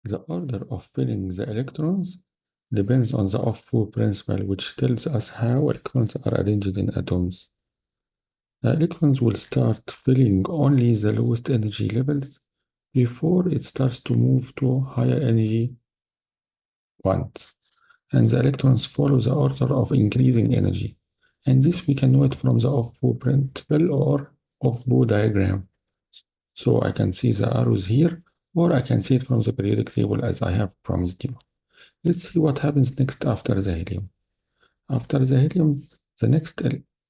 The order of filling the electrons depends on the Aufbau principle, which tells us how electrons are arranged in atoms. The electrons will start filling only the lowest energy levels before it starts to move to higher energy ones. And the electrons follow the order of increasing energy. And this we can know it from the Aufbau principle or Aufbau diagram. So I can see the arrows here, or I can see it from the periodic table as I have promised you. Let's see what happens next after the helium. After the helium, the next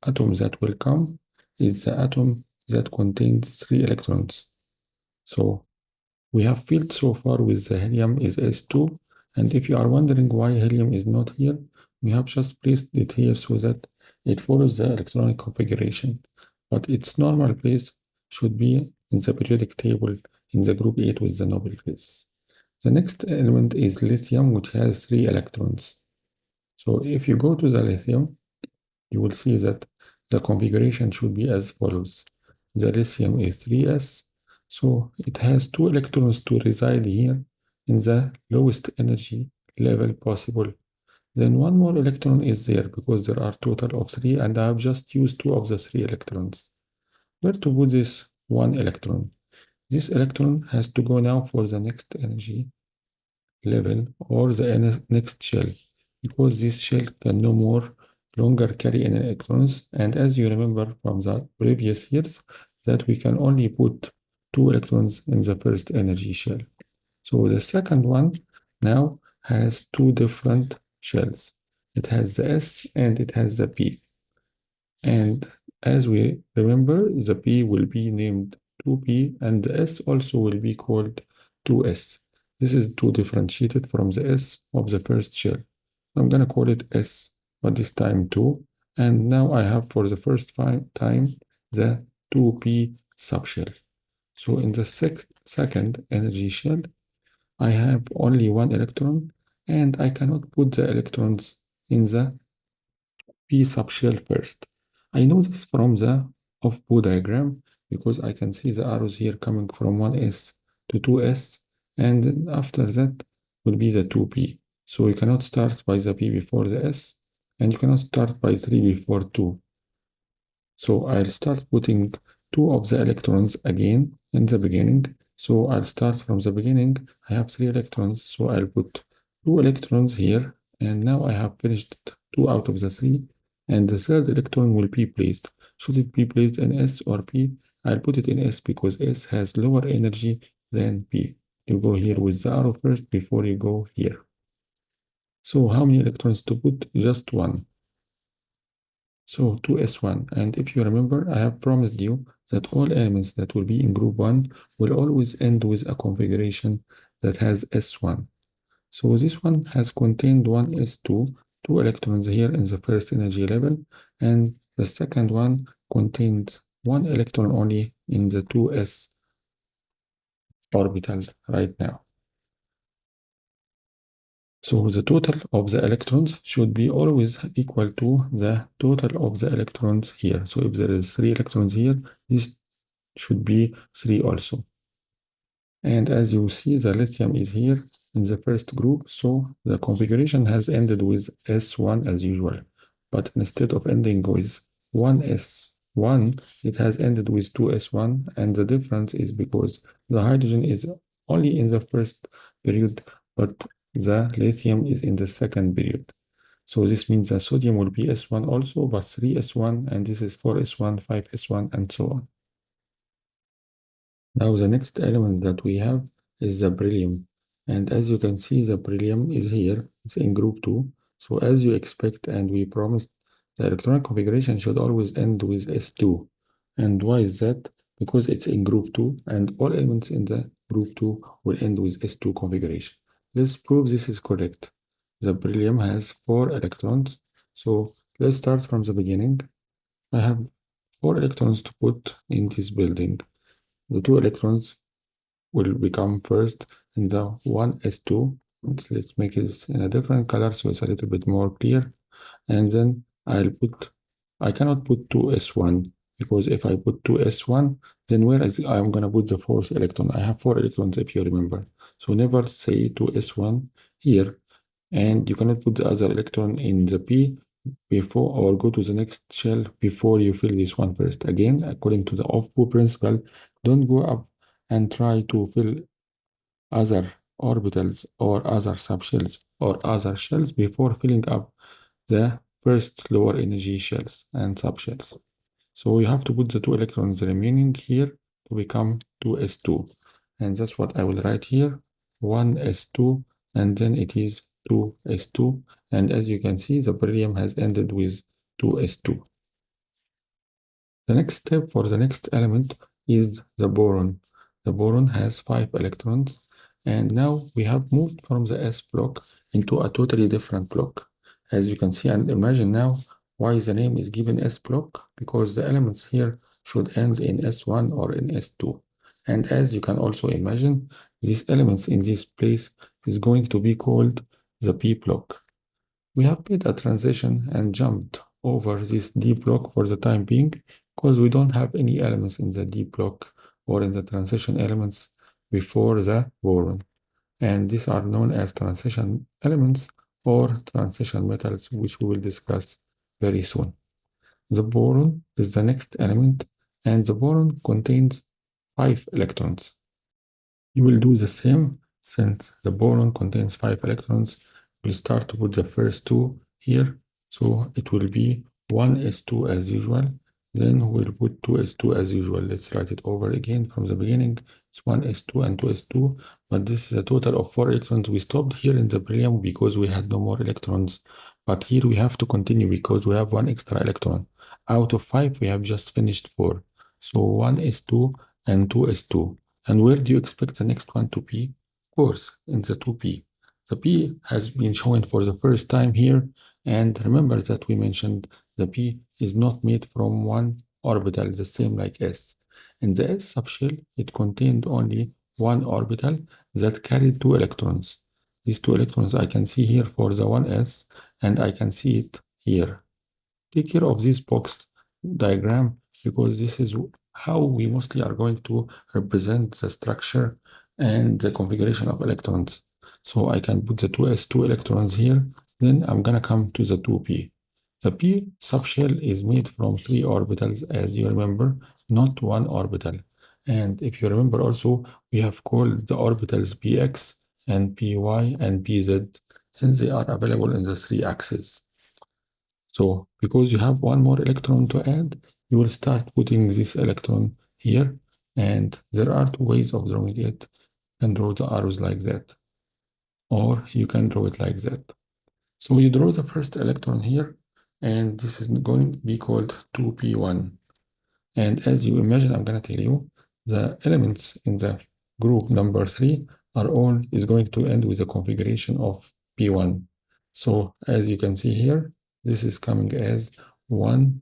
atom that will come is the atom that contains 3 electrons. So we have filled so far with the helium is S2, and if you are wondering why helium is not here, we have just placed it here so that it follows the electronic configuration, but its normal place should be in the periodic table in the group 8 with the noble gas. The next element is lithium, which has 3 electrons. So if you go to the lithium, you will see that the configuration should be as follows. The lithium is 3s, so it has 2 electrons to reside here in the lowest energy level possible. Then one more electron is there because there are total of 3 and I have just used 2 of the 3 electrons. Where to put this 1 electron? This electron has to go now for the next energy level or the next shell, because this shell can no more longer carry any electrons, and as you remember from the previous years that we can only put 2 electrons in the first energy shell. So the second one now has 2 different shells. It has the S and it has the P. And as we remember, the P will be named 2P and the S also will be called 2S. This is to differentiate it from the S of the first shell. I'm going to call it S, but this time 2. And now I have for the first time the 2P subshell. So in the second energy shell, I have only 1 electron and I cannot put the electrons in the P subshell first. I know this from the Aufbau diagram because I can see the arrows here coming from 1s to 2s, and then after that will be the 2p. So you cannot start by the p before the s, and you cannot start by 3 before 2. So I'll start putting 2 of the electrons again in the beginning. So I'll start from the beginning. I have 3 electrons, so I'll put 2 electrons here, and now I have finished 2 out of the 3. And the third electron will be placed. Should it be placed in S or P? I'll put it in S because S has lower energy than P. You go here with the arrow first before you go here. So how many electrons to put? Just 1. So 2s1. And if you remember, I have promised you that all elements that will be in group 1 will always end with a configuration that has s1. So this one has contained 1s2, 2 electrons here in the first energy level, and the second one contains 1 electron only in the 2s orbital right now. So the total of the electrons should be always equal to the total of the electrons here. So if there is 3 electrons here, this should be 3 also. And as you see, the lithium is here in the first group, so the configuration has ended with S1 as usual. But instead of ending with 1S1, it has ended with 2S1, and the difference is because the hydrogen is only in the first period, but the lithium is in the second period. So this means the sodium will be S1 also, but 3S1, and this is 4S1, 5S1, and so on. Now the next element that we have is the beryllium. And as you can see, the beryllium is here. It's in group 2. So as you expect and we promised, the electronic configuration should always end with S2. And why is that? Because it's in group 2 and all elements in the group 2 will end with S2 configuration. Let's prove this is correct. The beryllium has 4 electrons. So let's start from the beginning. I have 4 electrons to put in this building. The 2 electrons will become first in the 1s2. Let's make it in a different color so it's a little bit more clear. And then I cannot put 2s1 because if I put 2s1, then where is I'm gonna put the fourth electron? I have 4 electrons if you remember. So never say 2s1 here, and you cannot put the other electron in the p before or go to the next shell before you fill this one first. Again, according to the Aufbau principle, don't go up and try to fill other orbitals or other subshells or other shells before filling up the first lower energy shells and subshells. So you have to put the 2 electrons remaining here to become 2s2. And that's what I will write here, 1s2, and then it is 2s2. And as you can see, the beryllium has ended with 2s2. The next step for the next element is the boron. The boron has 5 electrons, and now we have moved from the s block into a totally different block. As you can see, and imagine now why the name is given s block, because the elements here should end in s1 or in s2. And as you can also imagine, these elements in this place is going to be called the p block. We have made a transition and jumped over this D block for the time being because we don't have any elements in the D block or in the transition elements before the boron. And these are known as transition elements or transition metals, which we will discuss very soon. The boron is the next element, and the boron contains 5 electrons. You will do the same. Since the boron contains 5 electrons, we'll start to put the first two here. So it will be 1s2 as usual. Then we'll put 2s2 as usual. Let's write it over again from the beginning. It's 1s2 and 2s2, but this is a total of 4 electrons. We stopped here in the beryllium because we had no more electrons. But here we have to continue because we have 1 extra electron. Out of 5, we have just finished 4. So 1s2 and 2s2. And where do you expect the next one to be? Of course, in the 2p. The p has been shown for the first time here. And remember that we mentioned the p is not made from one orbital, the same like s. In the s subshell, it contained only one orbital that carried 2 electrons. These 2 electrons I can see here for the 1s, and I can see it here. Take care of this box diagram because this is how we mostly are going to represent the structure and the configuration of electrons. So I can put the 2s2 electrons here, then I'm gonna come to the 2p. The p subshell is made from 3 orbitals, as you remember, not one orbital. And if you remember also, we have called the orbitals px and py and pz since they are available in the 3 axes. So because you have one more electron to add, you will start putting this electron here. And there are 2 ways of drawing it. You can draw the arrows like that, or you can draw it like that. So you draw the first electron here, and this is going to be called 2p1. And as you imagine, I'm going to tell you, the elements in the group number 3 are all is going to end with a configuration of p1. So as you can see here, this is coming as 1.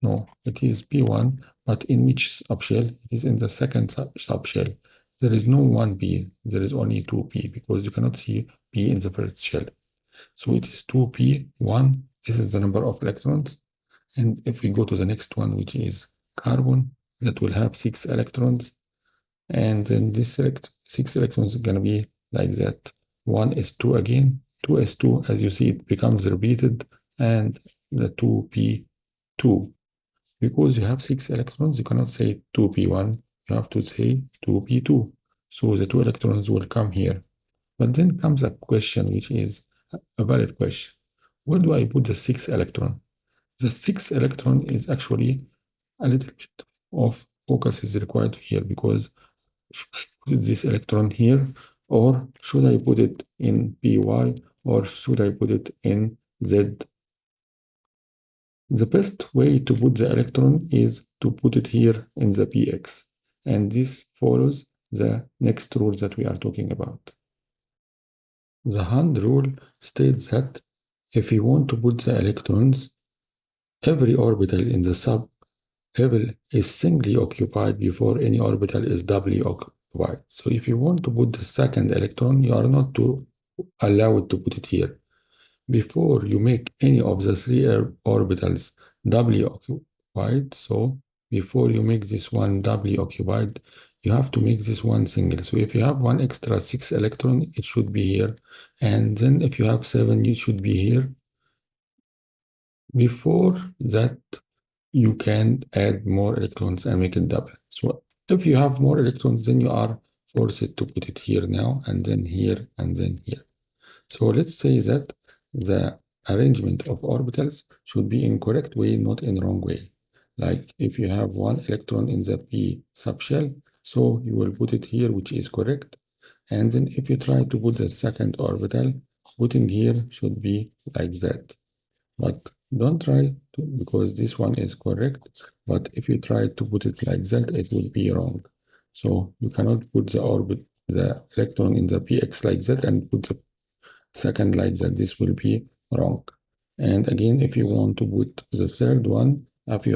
No, it is p1, but in which subshell? It is in the second subshell. There is no 1p, there is only 2p because you cannot see p in the first shell. So it is 2p1. This is the number of electrons. And if we go to the next one, which is carbon, that will have 6 electrons. And then this 6 electrons is going to be like that. 1s2 again, 2s2, as you see, it becomes repeated, and the 2p2. Because you have 6 electrons, you cannot say 2p1, you have to say 2p2. So the 2 electrons will come here. But then comes a question, which is a valid question. Where do I put the 6th electron? The 6th electron is actually a little bit of focus is required here, because should I put this electron here, or should I put it in py, or should I put it in z? The best way to put the electron is to put it here in the px, and this follows the next rule that we are talking about. The hand rule states that if you want to put the electrons, every orbital in the sub-level is singly occupied before any orbital is doubly occupied. So if you want to put the second electron, you are not allowed to put it here. Before you make any of the 3 orbitals doubly occupied, so before you make this one doubly occupied, you have to make this one single. So if you have one extra 6 electron, it should be here. And then if you have 7, it should be here. Before that, you can add more electrons and make it double. So if you have more electrons, then you are forced to put it here now, and then here, and then here. So let's say that the arrangement of orbitals should be in correct way, not in wrong way. Like if you have one electron in the p subshell, so you will put it here, which is correct. And then if you try to put the second orbital, putting here should be like that. But don't try to, because this one is correct. But if you try to put it like that, it will be wrong. So you cannot put the electron in the px like that and put the second like that. This will be wrong. And again, if you want to put the third one, after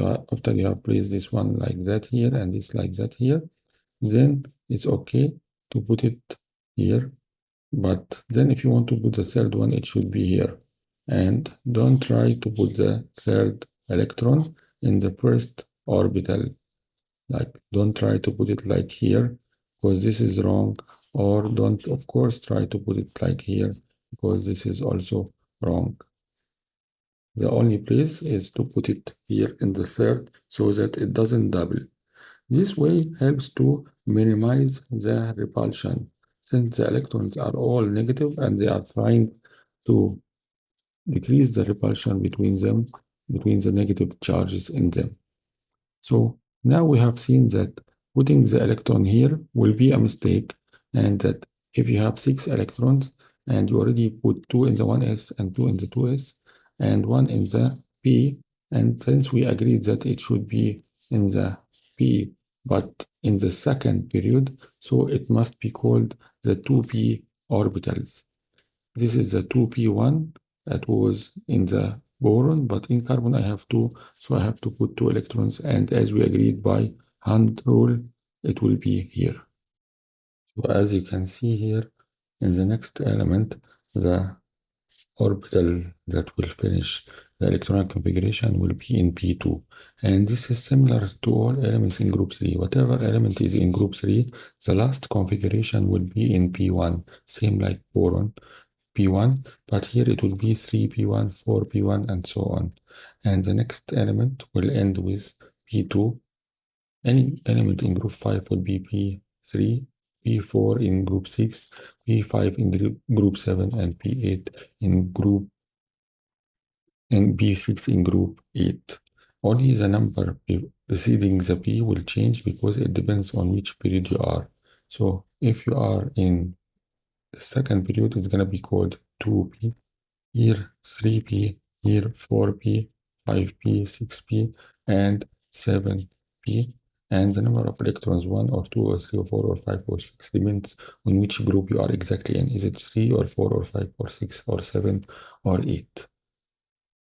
you have placed this one like that here and this like that here, then it's okay to put it here. But then if you want to put the third one, it should be here. And don't try to put the third electron in the first orbital. Like, don't try to put it like here, because this is wrong. Or don't, of course, try to put it like here, because this is also wrong. The only place is to put it here in the third so that it doesn't double. This way helps to minimize the repulsion, since the electrons are all negative and they are trying to decrease the repulsion between them, between the negative charges in them. So now we have seen that putting the electron here will be a mistake, and that if you have 6 electrons and you already put 2 in the 1s and 2 in the 2s and 1 in the p, and since we agreed that it should be in the p but in the second period, so it must be called the 2p orbitals. This is the 2p1 that was in the boron, but in carbon I have 2, so I have to put 2 electrons, and as we agreed by hand rule, it will be here. So as you can see here, in the next element, the orbital that will finish the electronic configuration will be in P2. And this is similar to all elements in group 3. Whatever element is in group 3, the last configuration will be in P1, same like boron. P1, but here it will be 3p1, 4p1, and so on. And the next element will end with P2. Any element in group 5 will be P3, P4 in group 6, P5 in group 7, and P8 in group, and P6 in group 8. Only the number preceding the P will change because it depends on which period you are. So if you are in the second period, it's going to be called 2p, here 3p, here 4p, 5p, 6p, and 7p. And the number of electrons, 1 or 2 or 3 or 4 or 5 or 6, depends on which group you are exactly in. Is it 3 or 4 or 5 or 6 or 7 or 8?